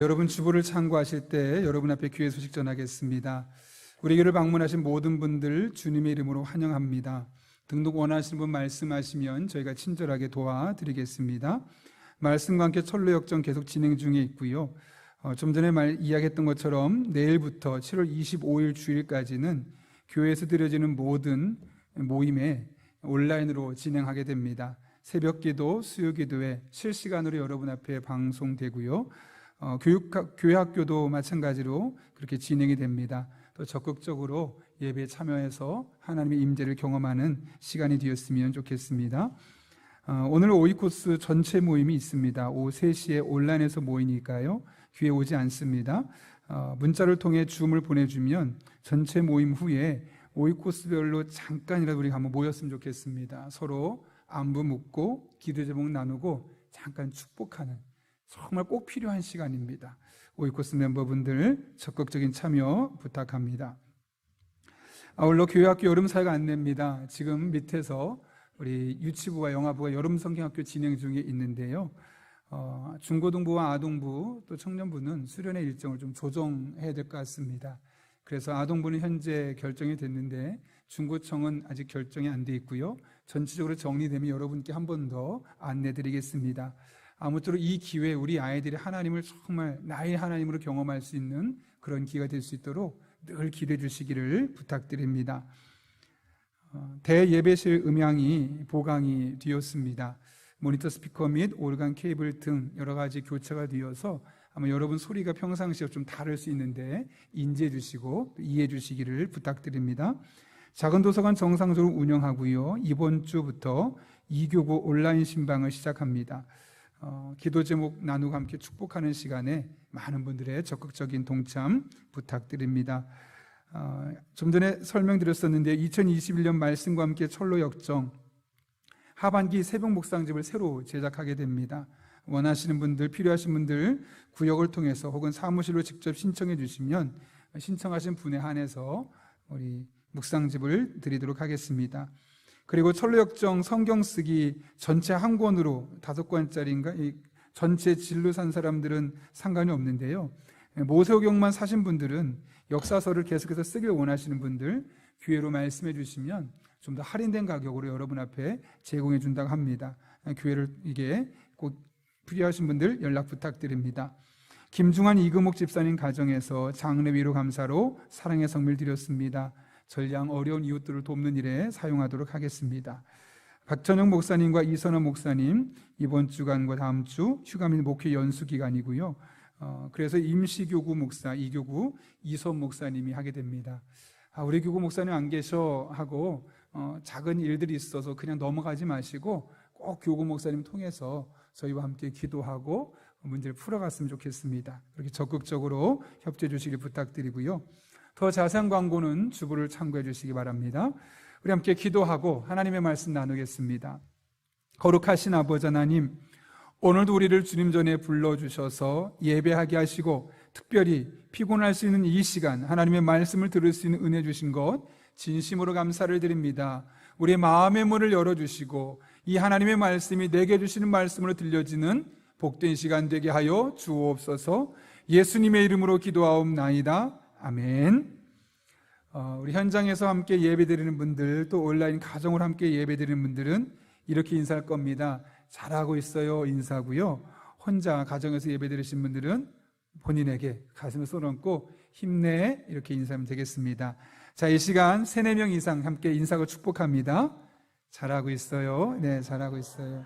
여러분 주보를 참고하실 때 여러분 앞에 귀의 소식 전하겠습니다. 우리 교회를 방문하신 모든 분들 주님의 이름으로 환영합니다. 등록 원하시는 분 말씀하시면 저희가 친절하게 도와드리겠습니다. 말씀과 함께 철로 역정 계속 진행 중에 있고요. 좀 전에 이야기했던 것처럼 내일부터 7월 25일 주일까지는 교회에서 드려지는 모든 모임에 온라인으로 진행하게 됩니다. 새벽기도, 수요기도에 실시간으로 여러분 앞에 방송되고요. 교회 학교도 마찬가지로 그렇게 진행이 됩니다. 또 적극적으로 예배에 참여해서 하나님의 임재를 경험하는 시간이 되었으면 좋겠습니다. 오늘 오이코스 전체 모임이 있습니다. 오후 3시에 온라인에서 모이니까요, 교회 오지 않습니다. 문자를 통해 줌을 보내주면 전체 모임 후에 오이코스별로 잠깐이라도 우리가 한번 모였으면 좋겠습니다. 서로 안부 묻고 기도 제목 나누고 잠깐 축복하는, 정말 꼭 필요한 시간입니다. 오이코스 멤버분들 적극적인 참여 부탁합니다. 아울러 교회학교 여름사역 안내입니다. 지금 밑에서 우리 유치부와 영아부가 여름 성경학교 진행 중에 있는데요. 중고등부와 아동부 또 청년부는 수련회 일정을 좀 조정해야 될 것 같습니다. 그래서 아동부는 현재 결정이 됐는데 중고청은 아직 결정이 안 돼 있고요. 전체적으로 정리되면 여러분께 한 번 더 안내드리겠습니다. 아무쪼록 이 기회에 우리 아이들이 하나님을 정말 나의 하나님으로 경험할 수 있는 그런 기회가 될 수 있도록 늘 기도해 주시기를 부탁드립니다. 대예배실 음향이 보강이 되었습니다. 모니터 스피커 및 오르간 케이블 등 여러 가지 교체가 되어서 아마 여러분 소리가 평상시와 좀 다를 수 있는데 인지해 주시고 이해해 주시기를 부탁드립니다. 작은 도서관 정상적으로 운영하고요. 이번 주부터 2교구 온라인 신방을 시작합니다. 기도 제목 나누고 함께 축복하는 시간에 많은 분들의 적극적인 동참 부탁드립니다. 좀 전에 설명드렸었는데 2021년 말씀과 함께 철로 역정 하반기 새벽 묵상집을 새로 제작하게 됩니다. 원하시는 분들, 필요하신 분들 구역을 통해서 혹은 사무실로 직접 신청해 주시면 신청하신 분에 한해서 우리 묵상집을 드리도록 하겠습니다. 그리고 철로 역정 성경 쓰기 전체 한 권으로 5권짜리인가 전체 진로 산 사람들은 상관이 없는데요. 모세오경만 사신 분들은 역사서를 계속해서 쓰길 원하시는 분들 교회로 말씀해 주시면 좀 더 할인된 가격으로 여러분 앞에 제공해 준다고 합니다. 교회를 이게 꼭 필요하신 분들 연락 부탁드립니다. 김중환 이금옥 집사님 가정에서 장례 위로 감사로 사랑의 성밀 드렸습니다. 전량 어려운 이웃들을 돕는 일에 사용하도록 하겠습니다. 박천영 목사님과 이선호 목사님 이번 주간과 다음 주 휴가 및 목회 연수 기간이고요. 그래서 임시교구 목사, 이교구 이선 목사님이 하게 됩니다. 우리 교구 목사님 안 계셔 하고 작은 일들이 있어서 그냥 넘어가지 마시고 꼭 교구 목사님 통해서 저희와 함께 기도하고 문제를 풀어갔으면 좋겠습니다. 그렇게 적극적으로 협조해 주시길 부탁드리고요. 더 자세한 광고는 주보를 참고해 주시기 바랍니다. 우리 함께 기도하고 하나님의 말씀 나누겠습니다. 거룩하신 아버지 하나님, 오늘도 우리를 주님 전에 불러주셔서 예배하게 하시고 특별히 피곤할 수 있는 이 시간 하나님의 말씀을 들을 수 있는 은혜 주신 것 진심으로 감사를 드립니다. 우리의 마음의 문을 열어주시고 이 하나님의 말씀이 내게 주시는 말씀으로 들려지는 복된 시간 되게 하여 주옵소서. 예수님의 이름으로 기도하옵나이다. 아멘. 우리 현장에서 함께 예배드리는 분들 또 온라인 가정으로 함께 예배드리는 분들은 이렇게 인사할 겁니다. 잘하고 있어요 인사고요. 혼자 가정에서 예배드리신 분들은 본인에게 가슴에 손 얹고 힘내 이렇게 인사하면 되겠습니다. 자, 이 시간 3-4명 이상 함께 인사하고 축복합니다. 잘하고 있어요. 네, 잘하고 있어요.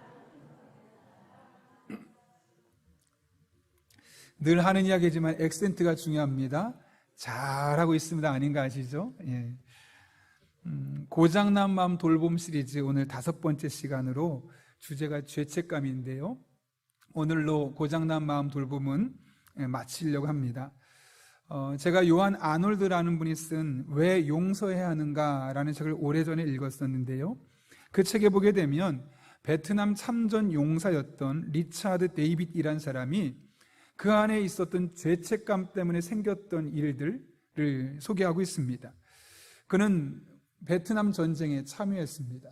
늘 하는 이야기지만 액센트가 중요합니다. 잘하고 있습니다. 아닌가 아시죠? 예. 고장난 마음 돌봄 시리즈 오늘 5번째 시간으로 주제가 죄책감인데요. 오늘로 고장난 마음 돌봄은 마치려고 합니다. 제가 요한 아놀드라는 분이 쓴 왜 용서해야 하는가라는 책을 오래전에 읽었었는데요. 그 책에 보게 되면 베트남 참전 용사였던 리차드 데이빗이라는 사람이 그 안에 있었던 죄책감 때문에 생겼던 일들을 소개하고 있습니다. 그는 베트남 전쟁에 참여했습니다.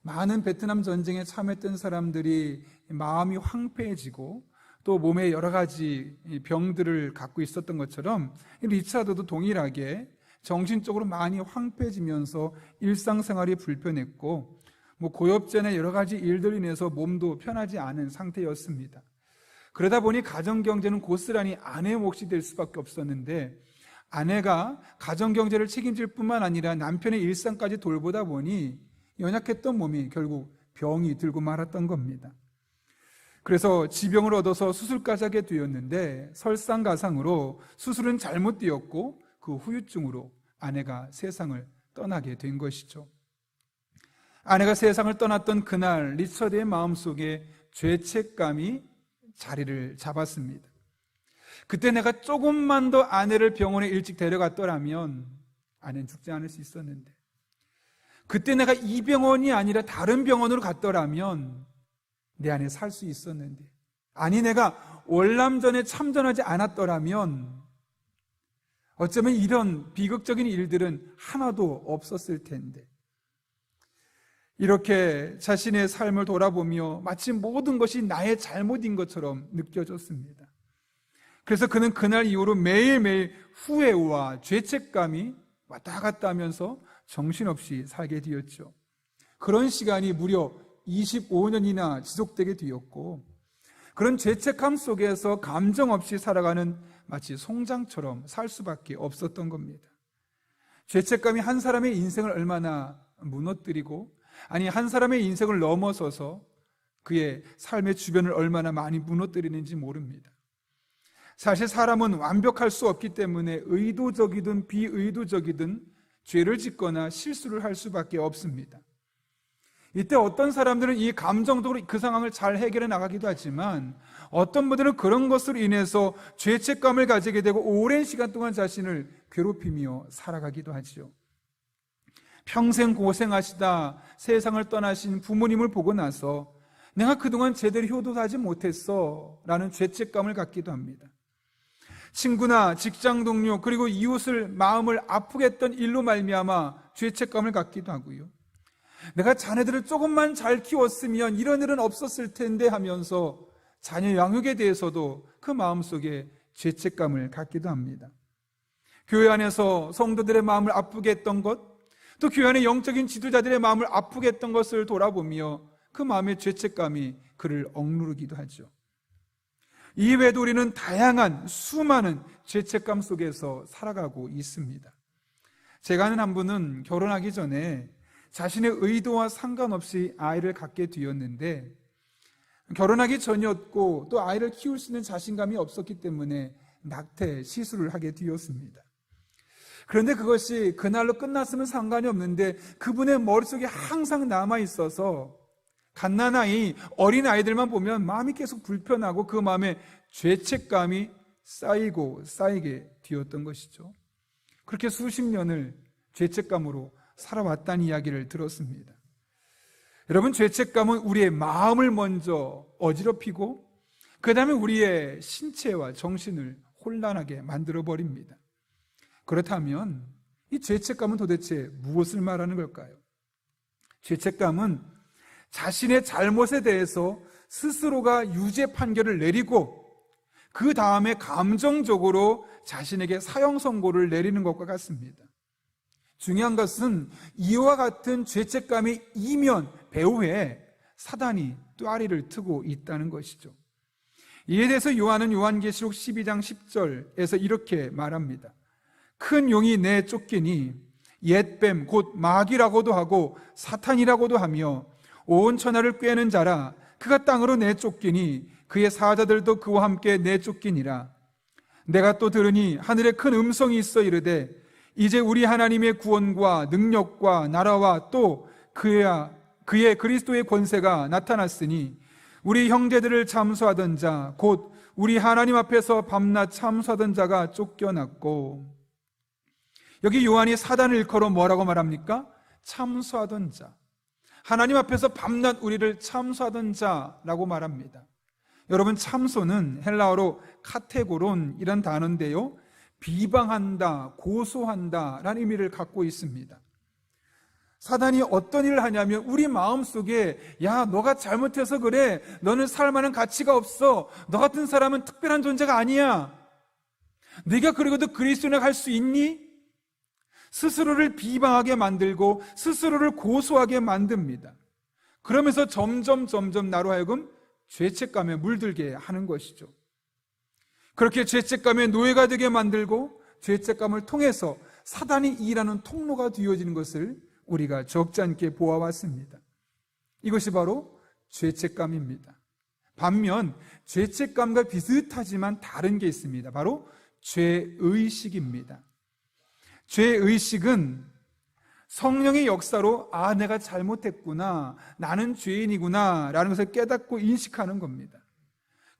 많은 베트남 전쟁에 참여했던 사람들이 마음이 황폐해지고 또 몸에 여러 가지 병들을 갖고 있었던 것처럼 리차드도 동일하게 정신적으로 많이 황폐해지면서 일상생활이 불편했고 고엽제나 여러 가지 일들로 인해서 몸도 편하지 않은 상태였습니다. 그러다 보니 가정경제는 고스란히 아내의 몫이 될 수밖에 없었는데, 아내가 가정경제를 책임질 뿐만 아니라 남편의 일상까지 돌보다 보니 연약했던 몸이 결국 병이 들고 말았던 겁니다. 그래서 지병을 얻어서 수술까지 하게 되었는데, 설상가상으로 수술은 잘못되었고 그 후유증으로 아내가 세상을 떠나게 된 것이죠. 아내가 세상을 떠났던 그날 리처드의 마음속에 죄책감이 자리를 잡았습니다. 그때 내가 조금만 더 아내를 병원에 일찍 데려갔더라면 아내는 죽지 않을 수 있었는데, 그때 내가 이 병원이 아니라 다른 병원으로 갔더라면 내 아내 살 수 있었는데, 아니 내가 월남전에 참전하지 않았더라면 어쩌면 이런 비극적인 일들은 하나도 없었을 텐데, 이렇게 자신의 삶을 돌아보며 마치 모든 것이 나의 잘못인 것처럼 느껴졌습니다. 그래서 그는 그날 이후로 매일매일 후회와 죄책감이 왔다 갔다 하면서 정신없이 살게 되었죠. 그런 시간이 무려 25년이나 지속되게 되었고, 그런 죄책감 속에서 감정 없이 살아가는 마치 송장처럼 살 수밖에 없었던 겁니다. 죄책감이 한 사람의 인생을 얼마나 무너뜨리고, 아니 한 사람의 인생을 넘어서서 그의 삶의 주변을 얼마나 많이 무너뜨리는지 모릅니다. 사실 사람은 완벽할 수 없기 때문에 의도적이든 비의도적이든 죄를 짓거나 실수를 할 수밖에 없습니다. 이때 어떤 사람들은 이 감정적으로 그 상황을 잘 해결해 나가기도 하지만, 어떤 분들은 그런 것으로 인해서 죄책감을 가지게 되고 오랜 시간 동안 자신을 괴롭히며 살아가기도 하지요. 평생 고생하시다 세상을 떠나신 부모님을 보고 나서 내가 그동안 제대로 효도하지 못했어 라는 죄책감을 갖기도 합니다. 친구나 직장 동료 그리고 이웃을 마음을 아프게 했던 일로 말미암아 죄책감을 갖기도 하고요. 내가 자네들을 조금만 잘 키웠으면 이런 일은 없었을 텐데 하면서 자녀 양육에 대해서도 그 마음속에 죄책감을 갖기도 합니다. 교회 안에서 성도들의 마음을 아프게 했던 것, 또 교회 안의 영적인 지도자들의 마음을 아프게 했던 것을 돌아보며 그 마음의 죄책감이 그를 억누르기도 하죠. 이외에도 우리는 다양한 수많은 죄책감 속에서 살아가고 있습니다. 제가 아는 한 분은 결혼하기 전에 자신의 의도와 상관없이 아이를 갖게 되었는데, 결혼하기 전이었고 또 아이를 키울 수 있는 자신감이 없었기 때문에 낙태 시술을 하게 되었습니다. 그런데 그것이 그날로 끝났으면 상관이 없는데 그분의 머릿속에 항상 남아있어서 갓난아이, 어린 아이들만 보면 마음이 계속 불편하고 그 마음에 죄책감이 쌓이고 쌓이게 되었던 것이죠. 그렇게 수십 년을 죄책감으로 살아왔다는 이야기를 들었습니다. 여러분, 죄책감은 우리의 마음을 먼저 어지럽히고 그 다음에 우리의 신체와 정신을 혼란하게 만들어버립니다. 그렇다면 이 죄책감은 도대체 무엇을 말하는 걸까요? 죄책감은 자신의 잘못에 대해서 스스로가 유죄 판결을 내리고 그 다음에 감정적으로 자신에게 사형 선고를 내리는 것과 같습니다. 중요한 것은 이와 같은 죄책감의 이면 배후에 사단이 뚜아리를 트고 있다는 것이죠. 이에 대해서 요한은 요한계시록 12장 10절에서 이렇게 말합니다. 큰 용이 내쫓기니 옛뱀 곧 마귀라고도 하고 사탄이라고도 하며 온 천하를 꿰는 자라. 그가 땅으로 내쫓기니 그의 사자들도 그와 함께 내쫓기니라. 내가 또 들으니 하늘에 큰 음성이 있어 이르되 이제 우리 하나님의 구원과 능력과 나라와 또 그의 그리스도의 권세가 나타났으니 우리 형제들을 참수하던 자 곧 우리 하나님 앞에서 밤낮 참수하던 자가 쫓겨났고. 여기 요한이 사단을 일컬어 뭐라고 말합니까? 참수하던 자, 하나님 앞에서 밤낮 우리를 참수하던 자라고 말합니다. 여러분, 참소는 헬라어로 카테고론이란 단어인데요, 비방한다, 고소한다 라는 의미를 갖고 있습니다. 사단이 어떤 일을 하냐면 우리 마음속에 야, 너가 잘못해서 그래. 너는 살 만한 가치가 없어. 너 같은 사람은 특별한 존재가 아니야. 네가 그러고도 그리스도인을 할 수 있니? 스스로를 비방하게 만들고 스스로를 고소하게 만듭니다. 그러면서 점점 나로 하여금 죄책감에 물들게 하는 것이죠. 그렇게 죄책감의 노예가 되게 만들고 죄책감을 통해서 사단이 일하는 통로가 되어지는 것을 우리가 적지 않게 보아왔습니다. 이것이 바로 죄책감입니다. 반면 죄책감과 비슷하지만 다른 게 있습니다. 바로 죄의식입니다. 죄의식은 성령의 역사로 내가 잘못했구나, 나는 죄인이구나 라는 것을 깨닫고 인식하는 겁니다.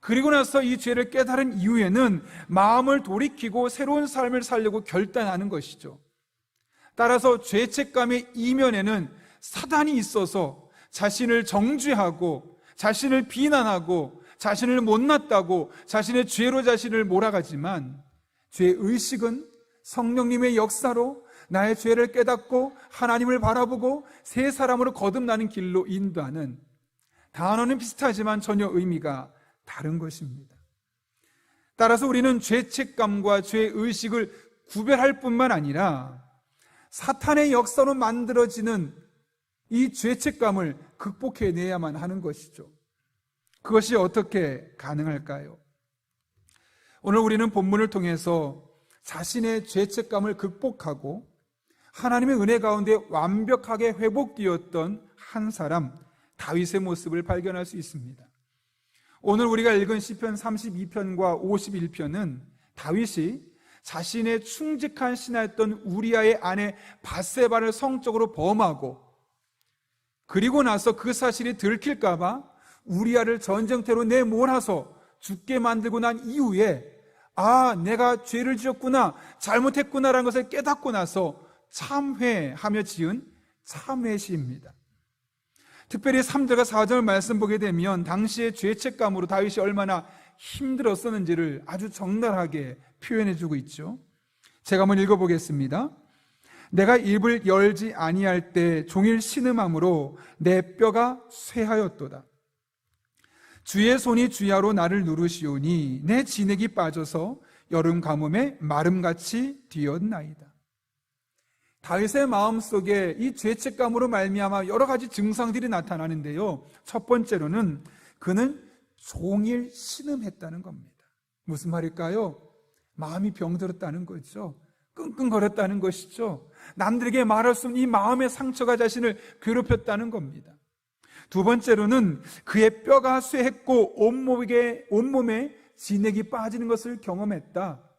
그리고 나서 이 죄를 깨달은 이후에는 마음을 돌이키고 새로운 삶을 살려고 결단하는 것이죠. 따라서 죄책감의 이면에는 사단이 있어서 자신을 정죄하고 자신을 비난하고 자신을 못났다고 자신의 죄로 자신을 몰아가지만, 죄의식은 성령님의 역사로 나의 죄를 깨닫고 하나님을 바라보고 새 사람으로 거듭나는 길로 인도하는, 단어는 비슷하지만 전혀 의미가 다른 것입니다. 따라서 우리는 죄책감과 죄의식을 구별할 뿐만 아니라 사탄의 역사로 만들어지는 이 죄책감을 극복해내야만 하는 것이죠. 그것이 어떻게 가능할까요? 오늘 우리는 본문을 통해서 자신의 죄책감을 극복하고 하나님의 은혜 가운데 완벽하게 회복되었던 한 사람, 다윗의 모습을 발견할 수 있습니다. 오늘 우리가 읽은 시편 32편과 51편은 다윗이 자신의 충직한 신하였던 우리아의 아내 밧세바를 성적으로 범하고, 그리고 나서 그 사실이 들킬까 봐 우리아를 전쟁터로 내몰아서 죽게 만들고 난 이후에 내가 죄를 지었구나, 잘못했구나라는 것을 깨닫고 나서 참회하며 지은 참회시입니다. 특별히 3절과 4절 말씀 보게 되면 당시의 죄책감으로 다윗이 얼마나 힘들었었는지를 아주 적나라하게 표현해주고 있죠. 제가 한번 읽어보겠습니다. 내가 입을 열지 아니할 때 종일 신음함으로 내 뼈가 쇠하였도다. 주의 손이 주야로 나를 누르시오니 내 진액이 빠져서 여름 가뭄에 마름같이 되었나이다. 다윗의 마음속에 이 죄책감으로 말미암아 여러 가지 증상들이 나타나는데요, 첫 번째로는 그는 종일 신음했다는 겁니다. 무슨 말일까요? 마음이 병들었다는 거죠. 끙끙거렸다는 것이죠. 남들에게 말할 수 없는 이 마음의 상처가 자신을 괴롭혔다는 겁니다. 두 번째로는 그의 뼈가 쇠했고 온몸에 진액이 빠지는 것을 경험했다.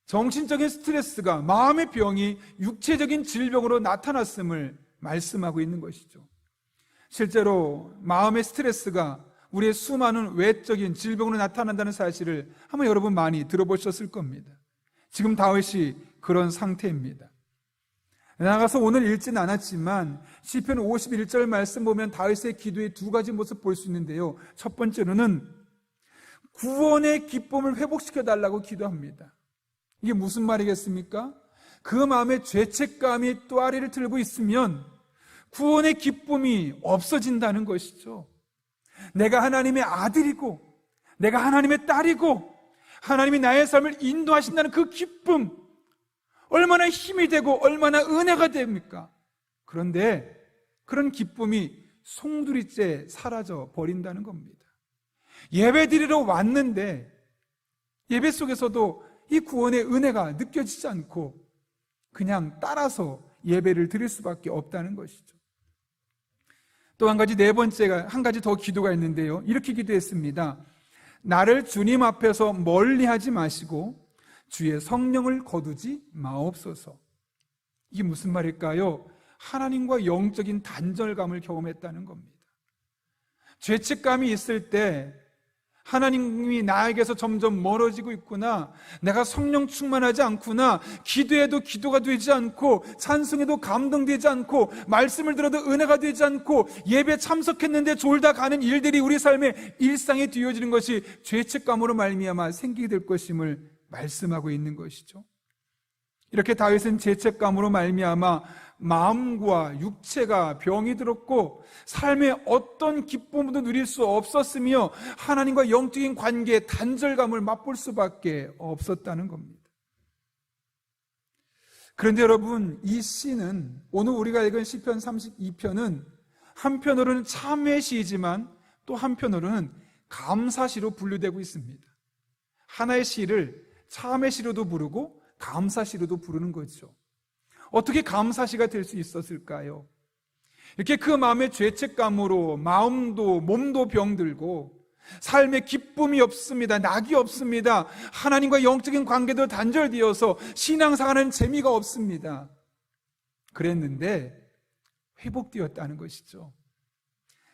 정신적인 스트레스가, 마음의 병이 육체적인 질병으로 나타났음을 말씀하고 있는 것이죠. 실제로 마음의 스트레스가 우리의 수많은 외적인 질병으로 나타난다는 사실을 아마 여러분 많이 들어보셨을 겁니다. 지금 다윗이 그런 상태입니다. 나가서 오늘 읽지는 않았지만 시편 51절 말씀 보면 다윗의 기도의 두 가지 모습 볼 수 있는데요, 첫 번째로는 구원의 기쁨을 회복시켜 달라고 기도합니다. 이게 무슨 말이겠습니까? 그 마음에 죄책감이 또아리를 들고 있으면 구원의 기쁨이 없어진다는 것이죠. 내가 하나님의 아들이고 내가 하나님의 딸이고 하나님이 나의 삶을 인도하신다는 그 기쁨, 얼마나 힘이 되고 얼마나 은혜가 됩니까? 그런데 그런 기쁨이 송두리째 사라져 버린다는 겁니다. 예배 드리러 왔는데 예배 속에서도 이 구원의 은혜가 느껴지지 않고 그냥 따라서 예배를 드릴 수밖에 없다는 것이죠. 또 한 가지, 네 번째가, 한 가지 더 기도가 있는데요, 이렇게 기도했습니다. 나를 주님 앞에서 멀리하지 마시고 주의 성령을 거두지 마옵소서. 이게 무슨 말일까요? 하나님과 영적인 단절감을 경험했다는 겁니다. 죄책감이 있을 때 하나님이 나에게서 점점 멀어지고 있구나, 내가 성령 충만하지 않구나, 기도해도 기도가 되지 않고 찬송해도 감동되지 않고 말씀을 들어도 은혜가 되지 않고 예배 참석했는데 졸다 가는 일들이 우리 삶의 일상에 뒤어지는 것이 죄책감으로 말미암아 생기게 될 것임을 말씀하고 있는 것이죠. 이렇게 다윗은 죄책감으로 말미암아 마음과 육체가 병이 들었고 삶의 어떤 기쁨도 누릴 수 없었으며 하나님과 영적인 관계의 단절감을 맛볼 수밖에 없었다는 겁니다. 그런데 여러분, 이 시는, 오늘 우리가 읽은 시편 32편은 한편으로는 참회 시이지만 또 한편으로는 감사시로 분류되고 있습니다. 하나의 시를 참회시로도 부르고 감사시로도 부르는 거죠. 어떻게 감사시가 될 수 있었을까요? 이렇게 그 마음의 죄책감으로 마음도 몸도 병들고 삶에 기쁨이 없습니다. 낙이 없습니다. 하나님과 영적인 관계도 단절되어서 신앙생활하는 재미가 없습니다. 그랬는데 회복되었다는 것이죠.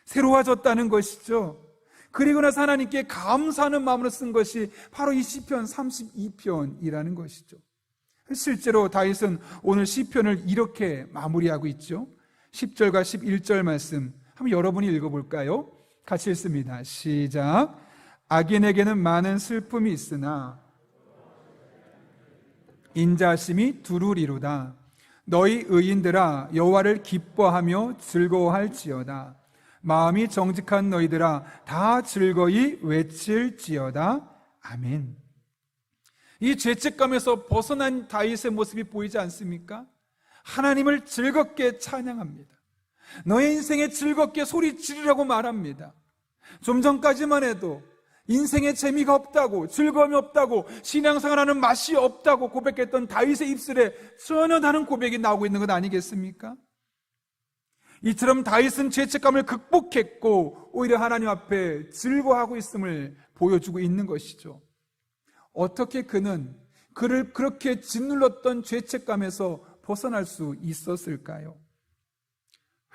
새로워졌다는 것이죠. 그리고 나서 하나님께 감사하는 마음으로 쓴 것이 바로 이 시편 32편이라는 것이죠. 실제로 다윗은 오늘 시편을 이렇게 마무리하고 있죠. 10절과 11절 말씀 한번 여러분이 읽어볼까요? 같이 읽습니다. 시작. 악인에게는 많은 슬픔이 있으나 인자심이 두루리로다. 너희 의인들아 여호와를 기뻐하며 즐거워할지어다. 마음이 정직한 너희들아 다 즐거이 외칠지어다. 아멘. 이 죄책감에서 벗어난 다윗의 모습이 보이지 않습니까? 하나님을 즐겁게 찬양합니다. 너의 인생에 즐겁게 소리 지르라고 말합니다. 좀 전까지만 해도 인생에 재미가 없다고, 즐거움이 없다고, 신앙생활하는 맛이 없다고 고백했던 다윗의 입술에 전혀 다른 고백이 나오고 있는 것 아니겠습니까? 이처럼 다윗은 죄책감을 극복했고 오히려 하나님 앞에 즐거워하고 있음을 보여주고 있는 것이죠. 어떻게 그는 그를 그렇게 짓눌렀던 죄책감에서 벗어날 수 있었을까요?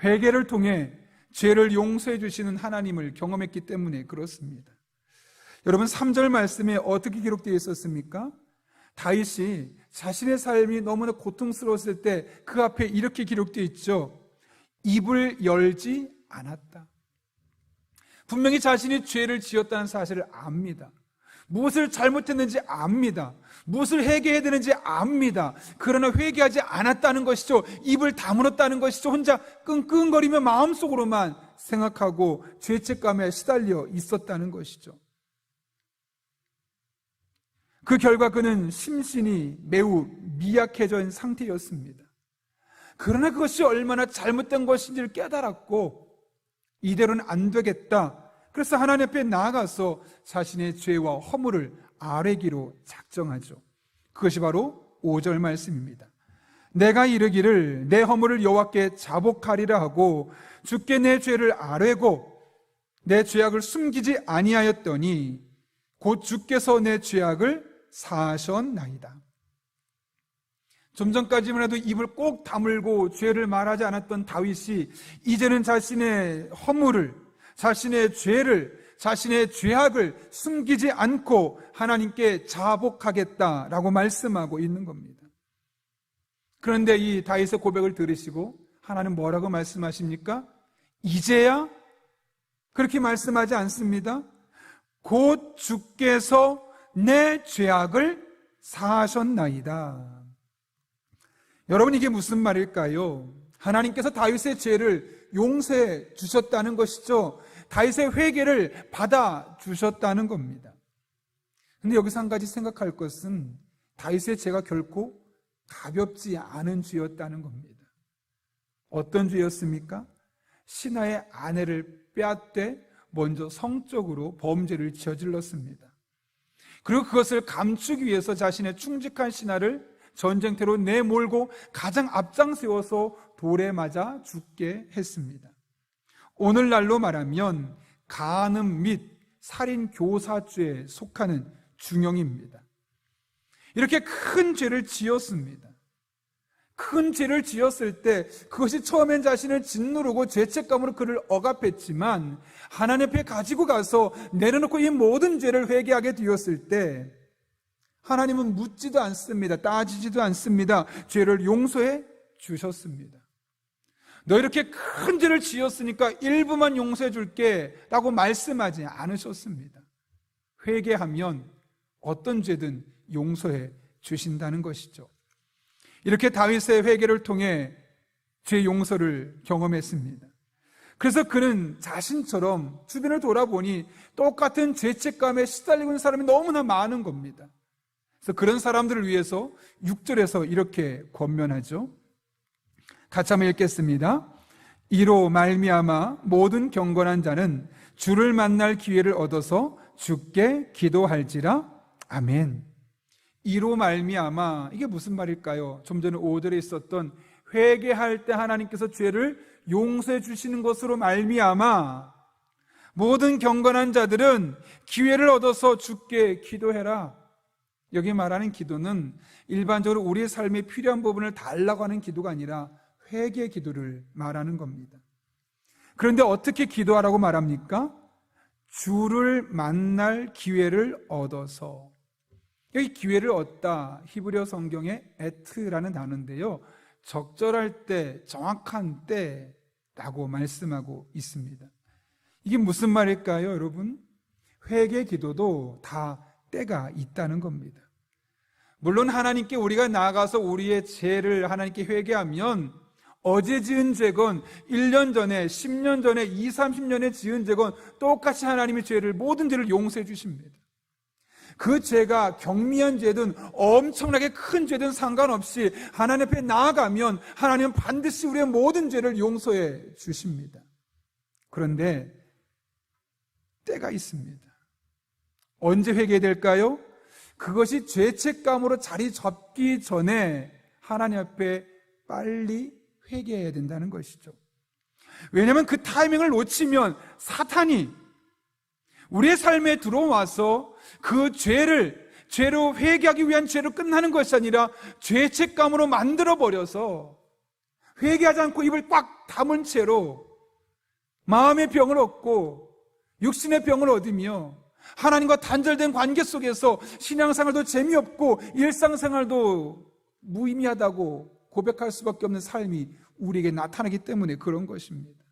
회개를 통해 죄를 용서해 주시는 하나님을 경험했기 때문에 그렇습니다. 여러분, 3절 말씀에 어떻게 기록되어 있었습니까? 다윗이 자신의 삶이 너무나 고통스러웠을 때 그 앞에 이렇게 기록되어 있죠. 입을 열지 않았다. 분명히 자신이 죄를 지었다는 사실을 압니다. 무엇을 잘못했는지 압니다. 무엇을 회개해야 되는지 압니다. 그러나 회개하지 않았다는 것이죠. 입을 다물었다는 것이죠. 혼자 끙끙거리며 마음속으로만 생각하고 죄책감에 시달려 있었다는 것이죠. 그 결과 그는 심신이 매우 미약해져 있는 상태였습니다. 그러나 그것이 얼마나 잘못된 것인지를 깨달았고 이대로는 안 되겠다. 그래서 하나님 앞에 나아가서 자신의 죄와 허물을 아뢰기로 작정하죠. 그것이 바로 5절 말씀입니다. 내가 이르기를 내 허물을 여호와께 자복하리라 하고 주께 내 죄를 아뢰고 내 죄악을 숨기지 아니하였더니 곧 주께서 내 죄악을 사하셨나이다. 좀 전까지만 해도 입을 꼭 다물고 죄를 말하지 않았던 다윗이 이제는 자신의 허물을, 자신의 죄를, 자신의 죄악을 숨기지 않고 하나님께 자복하겠다라고 말씀하고 있는 겁니다. 그런데 이 다윗의 고백을 들으시고 하나님 뭐라고 말씀하십니까? 이제야? 그렇게 말씀하지 않습니다. 곧 주께서 내 죄악을 사하셨나이다. 여러분, 이게 무슨 말일까요? 하나님께서 다윗의 죄를 용서해 주셨다는 것이죠. 다윗의 회개를 받아 주셨다는 겁니다. 그런데 여기서 한 가지 생각할 것은 다윗의 죄가 결코 가볍지 않은 죄였다는 겁니다. 어떤 죄였습니까? 신하의 아내를 빼앗되 먼저 성적으로 범죄를 저질렀습니다. 그리고 그것을 감추기 위해서 자신의 충직한 신하를 전쟁터로 내몰고 가장 앞장 세워서 돌에 맞아 죽게 했습니다. 오늘날로 말하면 간음 및 살인 교사죄에 속하는 중형입니다. 이렇게 큰 죄를 지었습니다. 큰 죄를 지었을 때 그것이 처음엔 자신을 짓누르고 죄책감으로 그를 억압했지만 하나님 앞에 가지고 가서 내려놓고 이 모든 죄를 회개하게 되었을 때 하나님은 묻지도 않습니다. 따지지도 않습니다. 죄를 용서해 주셨습니다. 너 이렇게 큰 죄를 지었으니까 일부만 용서해 줄게 라고 말씀하지 않으셨습니다. 회개하면 어떤 죄든 용서해 주신다는 것이죠. 이렇게 다윗의 회개를 통해 죄 용서를 경험했습니다. 그래서 그는 자신처럼 주변을 돌아보니 똑같은 죄책감에 시달리고 있는 사람이 너무나 많은 겁니다. 그래서 그런 사람들을 위해서 6절에서 이렇게 권면하죠. 같이 한번 읽겠습니다. 이로 말미암아 모든 경건한 자는 주를 만날 기회를 얻어서 주께 기도할지라. 아멘. 이로 말미암아, 이게 무슨 말일까요? 좀 전에 5절에 있었던 회개할 때 하나님께서 죄를 용서해 주시는 것으로 말미암아 모든 경건한 자들은 기회를 얻어서 주께 기도해라. 여기 말하는 기도는 일반적으로 우리의 삶에 필요한 부분을 달라고 하는 기도가 아니라 회개 기도를 말하는 겁니다. 그런데 어떻게 기도하라고 말합니까? 주를 만날 기회를 얻어서. 여기 기회를 얻다, 히브리어 성경에 에트라는 단어인데요, 적절할 때, 정확한 때라고 말씀하고 있습니다. 이게 무슨 말일까요, 여러분? 회개 기도도 다 때가 있다는 겁니다. 물론 하나님께 우리가 나아가서 우리의 죄를 하나님께 회개하면 어제 지은 죄건 1년 전에, 10년 전에, 20, 30년에 지은 죄건 똑같이 하나님의 죄를, 모든 죄를 용서해 주십니다. 그 죄가 경미한 죄든 엄청나게 큰 죄든 상관없이 하나님 앞에 나아가면 하나님은 반드시 우리의 모든 죄를 용서해 주십니다. 그런데 때가 있습니다. 언제 회개될까요? 그것이 죄책감으로 자리 잡기 전에 하나님 앞에 빨리 회개해야 된다는 것이죠. 왜냐하면 그 타이밍을 놓치면 사탄이 우리의 삶에 들어와서 그 죄로 회개하기 위한 죄로 끝나는 것이 아니라 죄책감으로 만들어버려서 회개하지 않고 입을 꽉 다문 채로 마음의 병을 얻고 육신의 병을 얻으며 하나님과 단절된 관계 속에서 신앙생활도 재미없고 일상생활도 무의미하다고 고백할 수밖에 없는 삶이 우리에게 나타나기 때문에 그런 것입니다.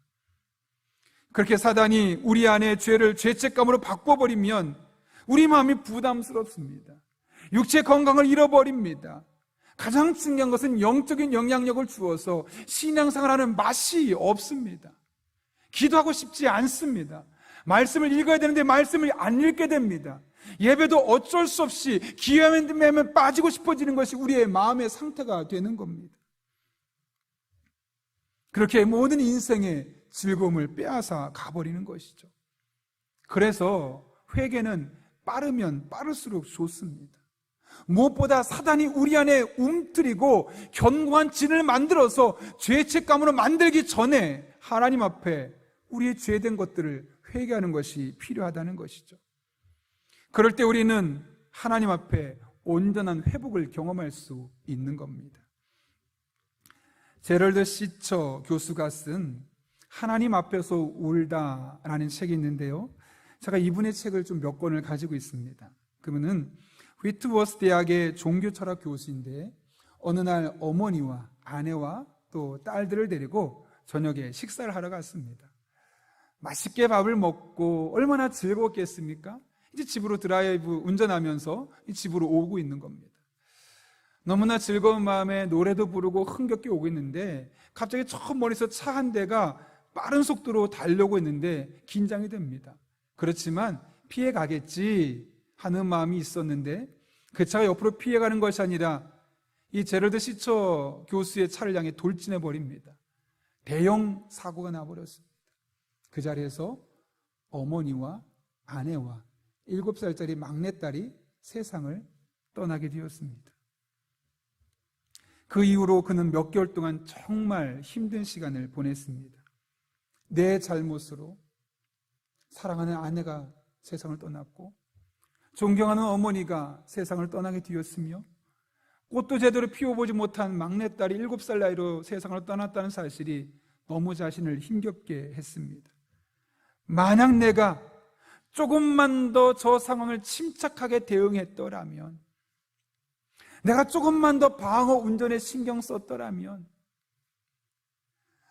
그렇게 사단이 우리 안에 죄를 죄책감으로 바꿔버리면 우리 마음이 부담스럽습니다. 육체 건강을 잃어버립니다. 가장 중요한 것은 영적인 영향력을 주어서 신앙생활하는 맛이 없습니다. 기도하고 싶지 않습니다. 말씀을 읽어야 되는데 말씀을 안 읽게 됩니다. 예배도 어쩔 수 없이 기회만 빠지고 싶어지는 것이 우리의 마음의 상태가 되는 겁니다. 그렇게 모든 인생의 즐거움을 빼앗아 가버리는 것이죠. 그래서 회개는 빠르면 빠를수록 좋습니다. 무엇보다 사단이 우리 안에 움트리고 견고한 진을 만들어서 죄책감으로 만들기 전에 하나님 앞에 우리의 죄된 것들을 회개하는 것이 필요하다는 것이죠. 그럴 때 우리는 하나님 앞에 온전한 회복을 경험할 수 있는 겁니다. 제럴드 시처 교수가 쓴 하나님 앞에서 울다라는 책이 있는데요, 제가 이분의 책을 좀 몇 권을 가지고 있습니다. 그분은 휘트워스 대학의 종교철학 교수인데 어느 날 어머니와 아내와 또 딸들을 데리고 저녁에 식사를 하러 갔습니다. 맛있게 밥을 먹고 얼마나 즐거웠겠습니까? 이제 집으로 드라이브 운전하면서 집으로 오고 있는 겁니다. 너무나 즐거운 마음에 노래도 부르고 흥겹게 오고 있는데 갑자기 저 멀리서 차 한 대가 빠른 속도로 달려오고 있는데 긴장이 됩니다. 그렇지만 피해 가겠지 하는 마음이 있었는데 그 차가 옆으로 피해가는 것이 아니라 이 제럴드 시처 교수의 차를 향해 돌진해 버립니다. 대형 사고가 나버렸습니다. 그 자리에서 어머니와 아내와 7살짜리 막내딸이 세상을 떠나게 되었습니다. 그 이후로 그는 몇 개월 동안 정말 힘든 시간을 보냈습니다. 내 잘못으로 사랑하는 아내가 세상을 떠났고 존경하는 어머니가 세상을 떠나게 되었으며 꽃도 제대로 피워보지 못한 막내딸이 7살 나이로 세상을 떠났다는 사실이 너무 자신을 힘겹게 했습니다. 만약 내가 조금만 더 저 상황을 침착하게 대응했더라면, 내가 조금만 더 방어 운전에 신경 썼더라면,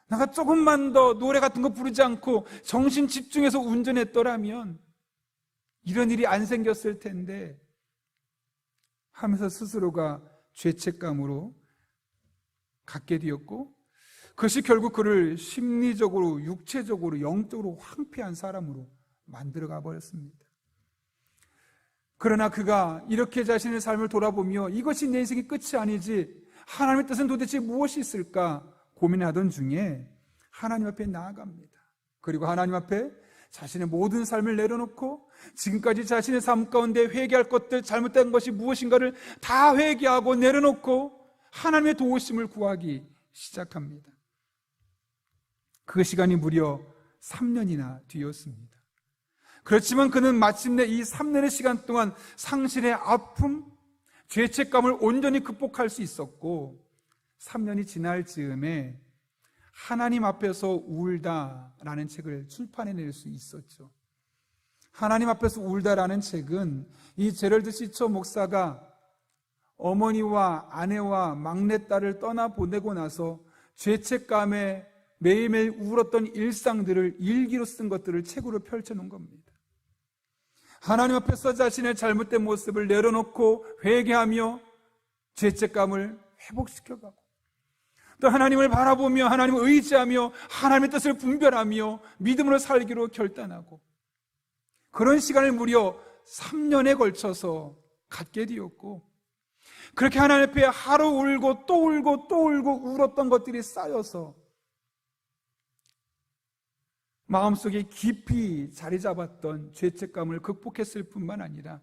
내가 조금만 더 노래 같은 거 부르지 않고 정신 집중해서 운전했더라면 이런 일이 안 생겼을 텐데 하면서 스스로가 죄책감으로 갖게 되었고, 그것이 결국 그를 심리적으로, 육체적으로, 영적으로 황폐한 사람으로 만들어가 버렸습니다. 그러나 그가 이렇게 자신의 삶을 돌아보며 이것이 내 인생의 끝이 아니지, 하나님의 뜻은 도대체 무엇이 있을까 고민하던 중에 하나님 앞에 나아갑니다. 그리고 하나님 앞에 자신의 모든 삶을 내려놓고 지금까지 자신의 삶 가운데 회개할 것들, 잘못된 것이 무엇인가를 다 회개하고 내려놓고 하나님의 도우심을 구하기 시작합니다. 그 시간이 무려 3년이나 뒤였습니다. 그렇지만 그는 마침내 이 3년의 시간 동안 상실의 아픔, 죄책감을 온전히 극복할 수 있었고, 3년이 지날 즈음에 하나님 앞에서 울다라는 책을 출판해낼 수 있었죠. 하나님 앞에서 울다라는 책은 이 제럴드 시처 목사가 어머니와 아내와 막내딸을 떠나보내고 나서 죄책감에 매일매일 울었던 일상들을 일기로 쓴 것들을 책으로 펼쳐놓은 겁니다. 하나님 앞에서 자신의 잘못된 모습을 내려놓고 회개하며 죄책감을 회복시켜가고, 또 하나님을 바라보며 하나님을 의지하며 하나님의 뜻을 분별하며 믿음으로 살기로 결단하고, 그런 시간을 무려 3년에 걸쳐서 갖게 되었고, 그렇게 하나님 앞에 하루 울고 또 울고 또 울고 울었던 것들이 쌓여서 마음속에 깊이 자리 잡았던 죄책감을 극복했을 뿐만 아니라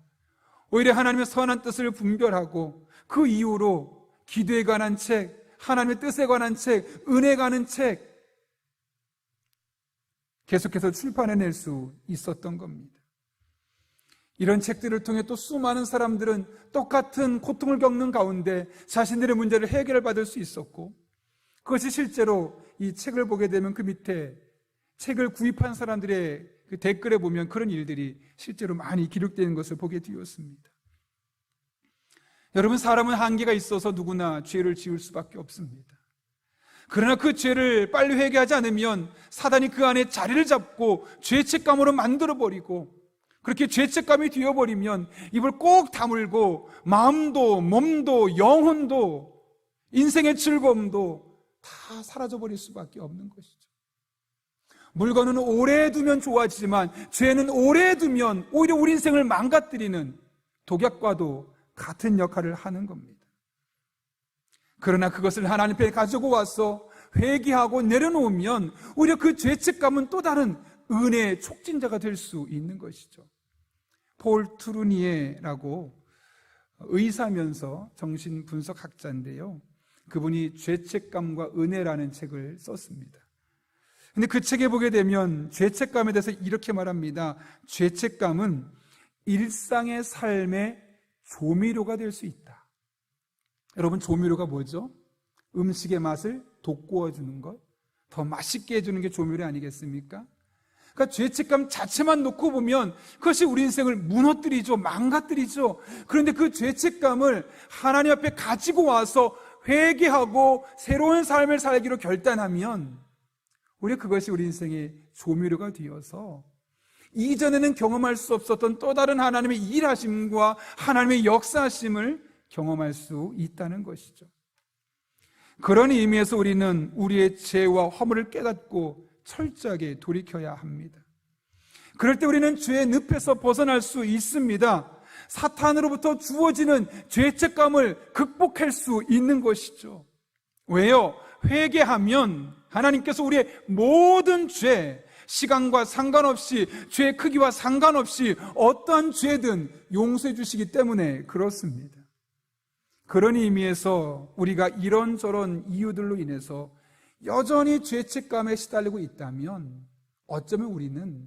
오히려 하나님의 선한 뜻을 분별하고 그 이후로 기도에 관한 책, 하나님의 뜻에 관한 책, 은혜에 관한 책 계속해서 출판해낼 수 있었던 겁니다. 이런 책들을 통해 또 수많은 사람들은 똑같은 고통을 겪는 가운데 자신들의 문제를 해결받을 수 있었고, 그것이 실제로 이 책을 보게 되면 그 밑에 책을 구입한 사람들의 그 댓글에 보면 그런 일들이 실제로 많이 기록되는 것을 보게 되었습니다. 여러분, 사람은 한계가 있어서 누구나 죄를 지을 수밖에 없습니다. 그러나 그 죄를 빨리 회개하지 않으면 사단이 그 안에 자리를 잡고 죄책감으로 만들어버리고, 그렇게 죄책감이 되어버리면 입을 꼭 다물고 마음도 몸도 영혼도 인생의 즐거움도 다 사라져버릴 수밖에 없는 것이죠. 물건은 오래 두면 좋아지지만 죄는 오래 두면 오히려 우리 인생을 망가뜨리는 독약과도 같은 역할을 하는 겁니다. 그러나 그것을 하나님 앞에 가지고 와서 회개하고 내려놓으면 오히려 그 죄책감은 또 다른 은혜의 촉진자가 될 수 있는 것이죠. 폴 투르니에라고 의사면서 정신분석학자인데요, 그분이 죄책감과 은혜라는 책을 썼습니다. 근데 그 책에 보게 되면 죄책감에 대해서 이렇게 말합니다. 죄책감은 일상의 삶의 조미료가 될 수 있다. 여러분, 조미료가 뭐죠? 음식의 맛을 돋구어주는 것, 더 맛있게 해주는 게 조미료 아니겠습니까? 그러니까 죄책감 자체만 놓고 보면 그것이 우리 인생을 무너뜨리죠, 망가뜨리죠. 그런데 그 죄책감을 하나님 앞에 가지고 와서 회개하고 새로운 삶을 살기로 결단하면 우리 그것이 우리 인생의 조미료가 되어서 이전에는 경험할 수 없었던 또 다른 하나님의 일하심과 하나님의 역사하심을 경험할 수 있다는 것이죠. 그런 의미에서 우리는 우리의 죄와 허물을 깨닫고 철저하게 돌이켜야 합니다. 그럴 때 우리는 죄의 늪에서 벗어날 수 있습니다. 사탄으로부터 주어지는 죄책감을 극복할 수 있는 것이죠. 왜요? 회개하면 하나님께서 우리의 모든 죄, 시간과 상관없이, 죄의 크기와 상관없이 어떠한 죄든 용서해 주시기 때문에 그렇습니다. 그런 의미에서 우리가 이런저런 이유들로 인해서 여전히 죄책감에 시달리고 있다면 어쩌면 우리는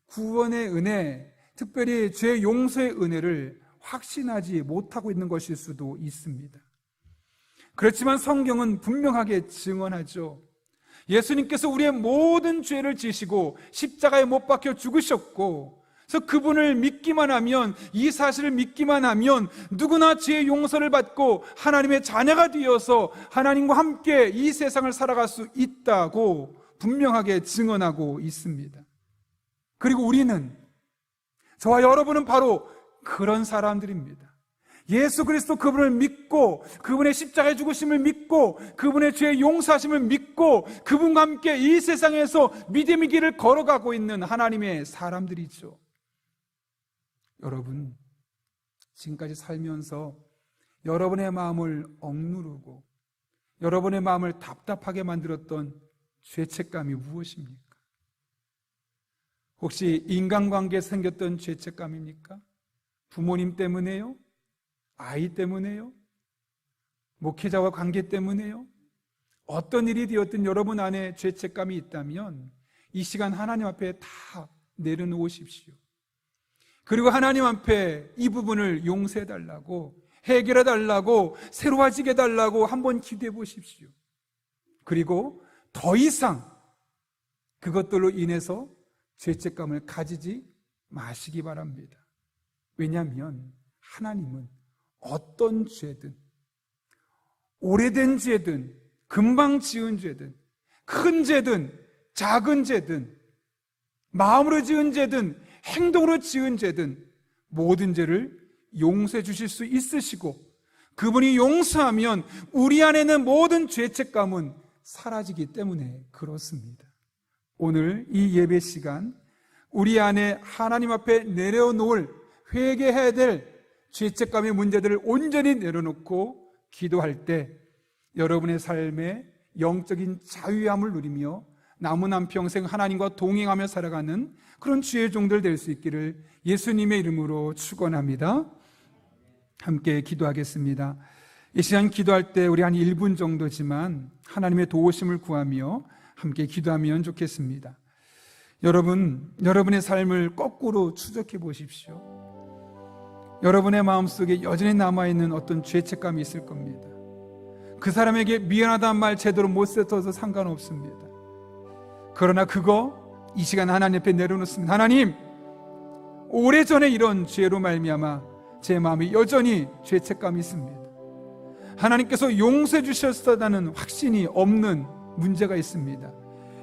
구원의 은혜, 특별히 죄 용서의 은혜를 확신하지 못하고 있는 것일 수도 있습니다. 그렇지만 성경은 분명하게 증언하죠. 예수님께서 우리의 모든 죄를 지시고 십자가에 못 박혀 죽으셨고, 그래서 그분을 믿기만 하면, 이 사실을 믿기만 하면 누구나 죄의 용서를 받고 하나님의 자녀가 되어서 하나님과 함께 이 세상을 살아갈 수 있다고 분명하게 증언하고 있습니다. 그리고 우리는, 저와 여러분은 바로 그런 사람들입니다. 예수 그리스도 그분을 믿고 그분의 십자가의 죽으심을 믿고 그분의 죄의 용서하심을 믿고 그분과 함께 이 세상에서 믿음의 길을 걸어가고 있는 하나님의 사람들이죠. 여러분, 지금까지 살면서 여러분의 마음을 억누르고 여러분의 마음을 답답하게 만들었던 죄책감이 무엇입니까? 혹시 인간관계에 생겼던 죄책감입니까? 부모님 때문에요? 아이 때문에요? 목회자와 관계 때문에요? 어떤 일이 되었든 여러분 안에 죄책감이 있다면 이 시간 하나님 앞에 다 내려놓으십시오. 그리고 하나님 앞에 이 부분을 용서해달라고, 해결해달라고, 새로워지게 해달라고 한번 기도해 보십시오. 그리고 더 이상 그것들로 인해서 죄책감을 가지지 마시기 바랍니다. 왜냐하면 하나님은 어떤 죄든, 오래된 죄든, 금방 지은 죄든, 큰 죄든, 작은 죄든, 마음으로 지은 죄든, 행동으로 지은 죄든 모든 죄를 용서해 주실 수 있으시고, 그분이 용서하면 우리 안에는 모든 죄책감은 사라지기 때문에 그렇습니다. 오늘 이 예배 시간 우리 안에 하나님 앞에 내려놓을, 회개해야 될 죄책감의 문제들을 온전히 내려놓고 기도할 때 여러분의 삶에 영적인 자유함을 누리며 남은 한평생 하나님과 동행하며 살아가는 그런 주의 종들 될 수 있기를 예수님의 이름으로 축원합니다. 함께 기도하겠습니다. 이 시간 기도할 때 우리 한 1분 정도지만 하나님의 도우심을 구하며 함께 기도하면 좋겠습니다. 여러분의 삶을 거꾸로 추적해 보십시오. 여러분의 마음속에 여전히 남아있는 어떤 죄책감이 있을 겁니다. 그 사람에게 미안하다는 말 제대로 못 써서 상관없습니다. 그러나 그거 이 시간 하나님 앞에 내려놓습니다. 하나님, 오래전에 이런 죄로 말미암아 제 마음에 여전히 죄책감이 있습니다. 하나님께서 용서해 주셨다는 확신이 없는 문제가 있습니다.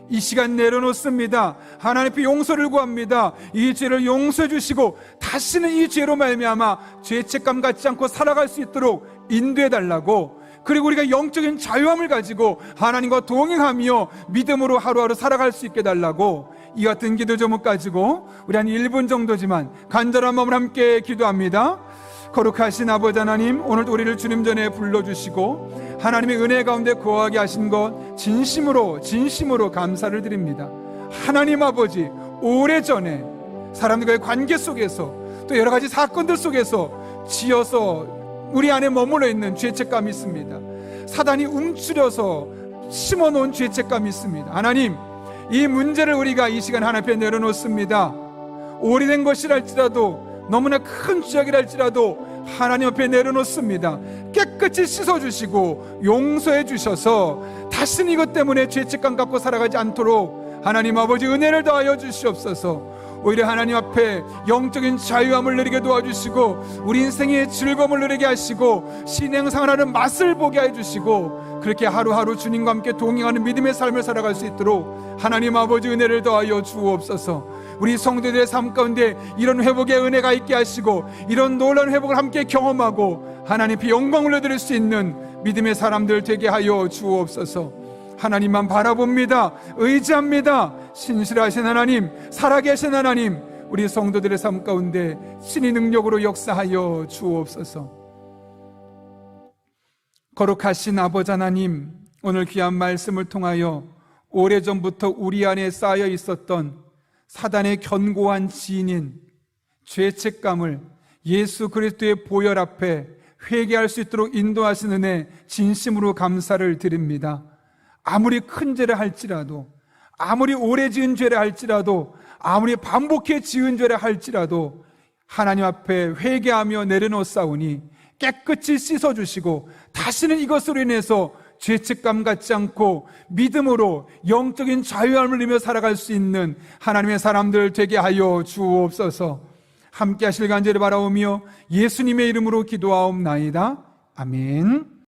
이 시간 내려놓습니다. 하나님 앞에 용서를 구합니다. 이 죄를 용서해 주시고 다시는 이 죄로 말미암아 죄책감 갖지 않고 살아갈 수 있도록 인도해 달라고, 그리고 우리가 영적인 자유함을 가지고 하나님과 동행하며 믿음으로 하루하루 살아갈 수 있게 달라고, 이 같은 기도 제목 가지고 우리 한 1분 정도지만 간절한 마음으로 함께 기도합니다. 거룩하신 아버지 하나님, 오늘도 우리를 주님 전에 불러주시고 하나님의 은혜 가운데 거하게 하신 것 진심으로 감사를 드립니다. 하나님 아버지, 오래전에 사람들과의 관계 속에서 또 여러 가지 사건들 속에서 지어서 우리 안에 머물러 있는 죄책감이 있습니다. 사단이 움츠려서 심어놓은 죄책감이 있습니다. 하나님, 이 문제를 우리가 이 시간 하나님 앞에 내려놓습니다. 오래된 것이랄지라도, 너무나 큰 죄악이랄지라도 하나님 앞에 내려놓습니다. 깨끗이 씻어주시고 용서해 주셔서 다시는 이것 때문에 죄책감 갖고 살아가지 않도록 하나님 아버지 은혜를 더하여 주시옵소서. 오히려 하나님 앞에 영적인 자유함을 누리게 도와주시고 우리 인생의 즐거움을 누리게 하시고 신앙생활하는 맛을 보게 해주시고, 그렇게 하루하루 주님과 함께 동행하는 믿음의 삶을 살아갈 수 있도록 하나님 아버지 은혜를 더하여 주옵소서. 우리 성도들의 삶 가운데 이런 회복의 은혜가 있게 하시고 이런 놀라운 회복을 함께 경험하고 하나님께 영광을 드릴 수 있는 믿음의 사람들 되게 하여 주옵소서. 하나님만 바라봅니다. 의지합니다. 신실하신 하나님, 살아계신 하나님, 우리 성도들의 삶 가운데 신의 능력으로 역사하여 주옵소서. 거룩하신 아버지 하나님, 오늘 귀한 말씀을 통하여 오래전부터 우리 안에 쌓여 있었던 사단의 견고한 지인인 죄책감을 예수 그리스도의 보혈 앞에 회개할 수 있도록 인도하시는 은혜 진심으로 감사를 드립니다. 아무리 큰 죄를 할지라도, 아무리 오래 지은 죄를 할지라도, 아무리 반복해 지은 죄를 할지라도 하나님 앞에 회개하며 내려놓사오니 깨끗이 씻어주시고 다시는 이것으로 인해서 죄책감 갖지 않고 믿음으로 영적인 자유함을 누리며 살아갈 수 있는 하나님의 사람들 되게 하여 주옵소서. 함께 하실 간절히 바라오며 예수님의 이름으로 기도하옵나이다. 아멘.